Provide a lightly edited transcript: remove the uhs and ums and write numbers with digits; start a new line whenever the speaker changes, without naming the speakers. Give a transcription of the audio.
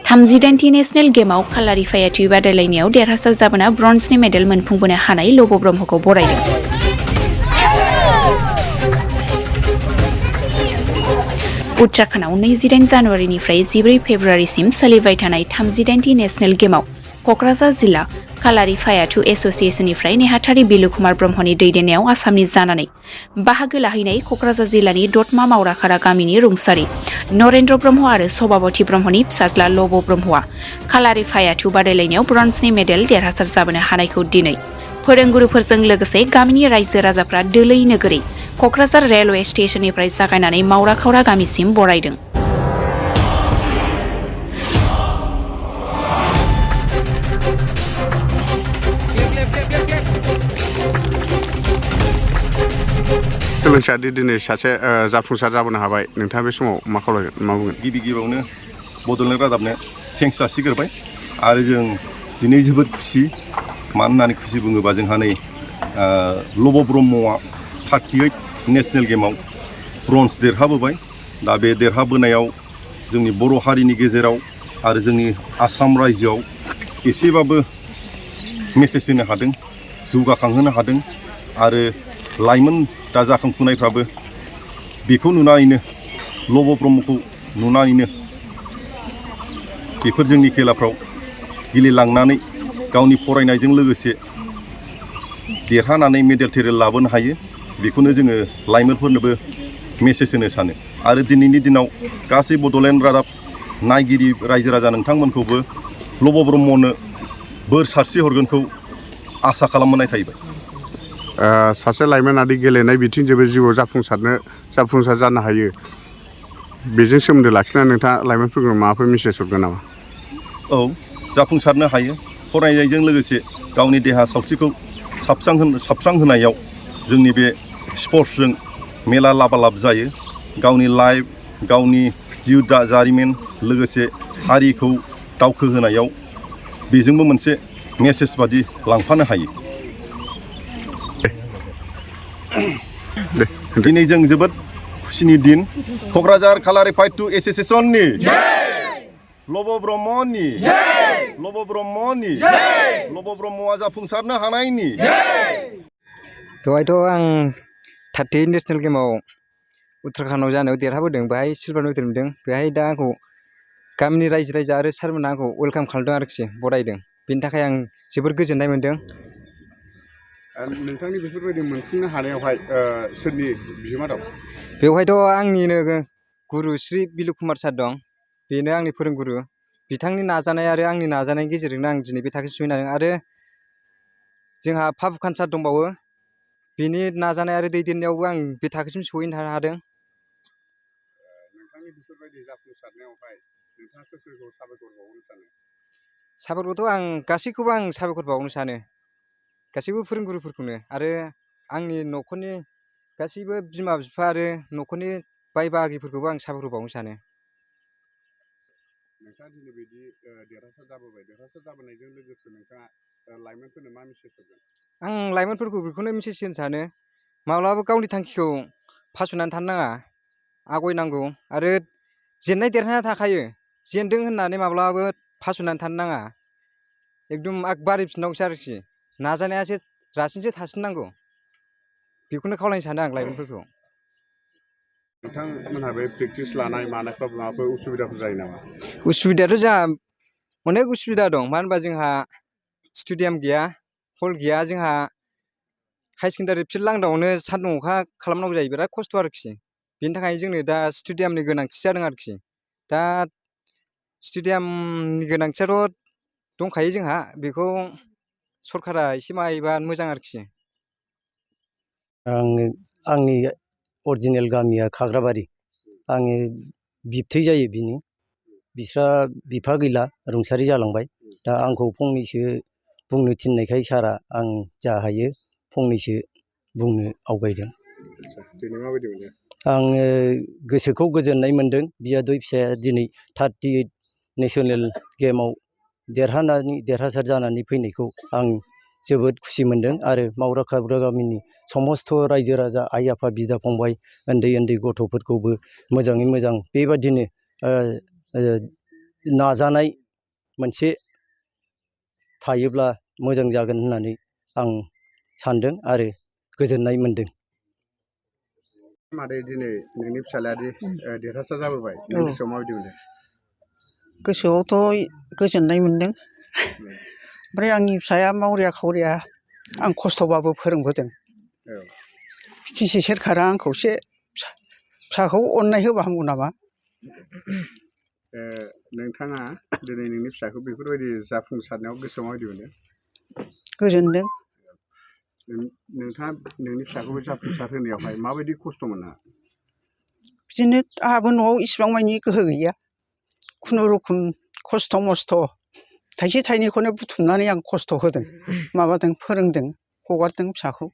थामजिदाइनथि national गेमाव खालारिपायाट्टु बादायलायनायाव देरहासार जाबोना ब्रन्जनि मेडेल मोनफुंबोनो हानाय लब' ब्रह्मखौ बरायदों। उत्तराखन्डआव 29 जानुवारिनिफ्राय 14 फेब्रुवारिसिम सोलिबाय थानाय 32थि नेशनेल गेमाव क'क्राझार जिल्ला कालारिपायाट्टु एस'सिएशननिफ्राय नेहाथारि बिलुकुमार ब्रह्मनि दैदेननायाव आसामनि जानानै बाहागो लाहैनाय क'क्राझार जिल्लानि दतमा मावराखारा गामिनि रुंसारि नरेन्द्र ब्रह्म आरो सभावती ब्रह्मनि फिसाज्ला लब' ब्रह्मआ कालारिपायाट्टु बादायलायनायाव ब्रन्जनि मेडेल देरहासार जाबोनो हानायखौ दिनै फोरोंगुरुफोरजों लोगोसे गामिनि रायजो राजाफ्रा दोलै नोगोरै क'क्राझार रेलवे स्टेशननिफ्राय जागायनानै मावराखावरा गामिसिम बरायदों।
सोलोंसायादि दिनै सासे जाफुंसार जाबोनो हाबाय नोंथाङा बे समाव मा खावलायगोन मा बुंगोन?
गिबियावनो बड'लेण्ड रादाबनो थेंक्स जासिग्रोबाय आरो जों दिनै जोबोद खुसि मानो होननानै खुसि बुङोबा जोंहा नै लब' ब्रह्मआ 38 नेशनेल गेमाव ब्रन्ज देरहाबोबाय। दा बे देरहाबोनायाव जोंनि बर' हारिनि गेजेराव आरो जोंनि आसाम रायजोआव एसेबाबो मेसेज होनो हादों, जौगाखांहोनो हादों आरो लाइमोन दा जाखांफुनायफ्राबो बेखौ नुनानैनो लब' ब्रह्मखौ नुनानैनो बेफोर जोंनि खेलाफ्राव गेलेलांनानै गावनि फरायनायजों लोगोसे देरहानानै मेडेल टेडेल लाबोनो हायो। बेखौनो जोङो लाइमोनफोरनोबो मेसेज होनो सानो आरो दिनैनि दिनाव गासै बड'लेण्ड रादाब नायगिरि रायजो राजा नोंथांमोनखौबो लब' ब्रह्मनो बोर सारस्रि हरगोनखौ आसा खालामनाय थाहैबाय।
सासे लाइमोनादि गेलेनाय बिथिंजोंबो जिउआव जाफुंसार जानो हायो बेजों सोमोन्दो लाखिनानै नोंथाङा लाइमोनफोरखौ माबाफोर मेसेज हरगोन नामा?
औ, जाफुंसारनो हायो। फरायनायजों लोगोसे गावनि देहा सावस्रिखौ साबस्रांहोनायाव जोंनि बे स्पर्ट्सजों मेला लाबालाब जायो। गावनि लाइफ, गावनि जिउ जारिमिन लोगोसे हारिखौ दावखोहोनायाव बेजोंबो मोनसे मेसेज बादि लांफानो हायो। दिनै जों जोबोद खुसिनि दिन। क'क्राझार कालारिपायट्टु एस'सिएशननि लब' ब्रह्मनि लब' ब्रह्मआ जाफुंसारनो हानायनि
बेवहायथ' आं 38 नेशनेल गेमाव उत्तराखन्डआव जानायाव देरहाबोदों। बेहाय सिलभार मेडेल मोनदों। बेहाय दा आंखौ गामिनि रायजो राजा आरो सारमोनहा आंखौ वेलकाम खालामदों आरोखि, बरायदों। बेनि थाखाय आं जोबोर गोजोननाय मोन्दों।
नोंथांनि बेफोरबायदि मोनफुंनो हानायावहाय सोरनि बिहोमा दं?
बेवहायथ' आंनिनो गुरु श्री बिलुकुमार सार दं। बेनो आंनि फोरोंगुरु। बिथांनि नाजानाय आरो आंनि नाजानायनि गेजेरजोंनो आं दिनै बे थाखोसिम सहैनो हादों। आरो जोंहा फाफुखान सार दंबावो। बेनि नाजानाय आरो दैदेननायावबो आं बे थाखोसिम सहैनो हादों।
नोंथांनि बेफोरबायदि जाफुंसारनायावहाय नोंथाङा सोरखौ साबायखर बावनो सानो?
साबायखरथ' आं गासैखौबो साबायखर बावनो सानो, गासैबो फोरोंगुरुफोरखौनो आरो आंनि न'खरनि गासैबो बिमा बिफा आरो न'खरनि बाय बाहागिफोरखौबो आं साबायखर बावनो सानो।
नोंथाङा दिनै बिदि देरहासार जाबोनायजों लोगोसे नोंथाङा लाइमोनफोरनो मा मेसेज होगोन?
आं लाइमोनफोरखौ बेखौनो मेसेज होनो सानो, माब्लाबाबो गावनि थांखिखौ फासयनानै थानो नाङा, आवगायनांगौ। आरो जेननाय देरहानाया थाखायो, जेनदों होननानै माब्लाबाबो फासयनानै थानो नाङा। एकदम बारायफिननांगौसो आरोखि, नाजानायासो रासिनसो थासिननांगौ। बेखौनो खावलायनो सानो आं लाइमोनफोरखौ।
नोंथांमोनहा बे प्रेक्टिस लानाय मानायफ्राव माबाफोर उसुबिदाफोर जायो नामा?
उसुबिदायाथ' जोंहा अनेक उसुबिदा दं। मानो होनबा जोंहा स्टेडियाम गैया, हल गैया। जोंहा हाई सेकेन्डारि फिल्ड लांदांआवनो सान्दुं अखा खालामनांगौ जायो, बिराद खस्थ' आरोखि। बेनि थाखाय जोंनो दा स्टेडियामनि गोनांथि जादों आरोखि। दा स्टेडियामनि गोनांथियाथ' दंखायो जोंहा, बेखौ सरकारा एसे माबायोबा मोजां आरोखि।
आंनि अरिजिनेल गामिया खाग्राबारि। आङो बिबथै जायो बिनि। बिस्रा बिफा गैला, रुंसारि जालांबाय। दा आंखौ फंनैसो बुंनो थिननायखाय सारा आं जा हायो फंनैसो बुंनो आवगायदों। आङो गोसोखौ गोजोननाय मोन्दों। बियादै फिसाया दिनै 38 नेसनेल गेमाव देरहासार जानानै फैनायखौ आं जोबोद खुसि मोनदों आरो मावरा खाबरा गामिनि समस्त रायजो राजा आइ आफा बिदा फंबाय उन्दै उन्दै गथ'फोरखौबो मोजाङै मोजां बेबादिनो नाजानाय मोनसे थायोब्ला मोजां जागोन होननानै आं सानदों आरो गोजोननाय मोनदों।
मादै दिनै नोंनि फिसाज्लायादि देरहासार जाबोबाय नों गोसोआव माबायदि मोनदों?
गोसोआवथ' गोजोननाय मोनदों। ओमफ्राय आंनि फिसाया मावरिया खावरिया आं खस्थ'बाबो फोरोंबोदों। बिटिसि सोरखारा आंखौ एसे फिसाखौ अननाय होबा हामगौ नामा।
नोंथाङा दिनै नोंनि फिसाखौ बेफोरबायदि जाफुंसारनायाव गोसोआव माबायदि मोनदों?
गोजोनदों।
नोंथाङा नोंनि फिसाखौबो जाफुंसार होनायावहाय माबायदि खस्थ' मोना?
बिदिनो आंहाबो न'आव इसिबां मानि गोहो गैया। खुनुरुखुम खस्थ' मस्थ' थाइसे थाइनैखौनो बुथुमनानै आं खस्थ' होदों माबादों फोरोंदों हगारदों फिसाखौ।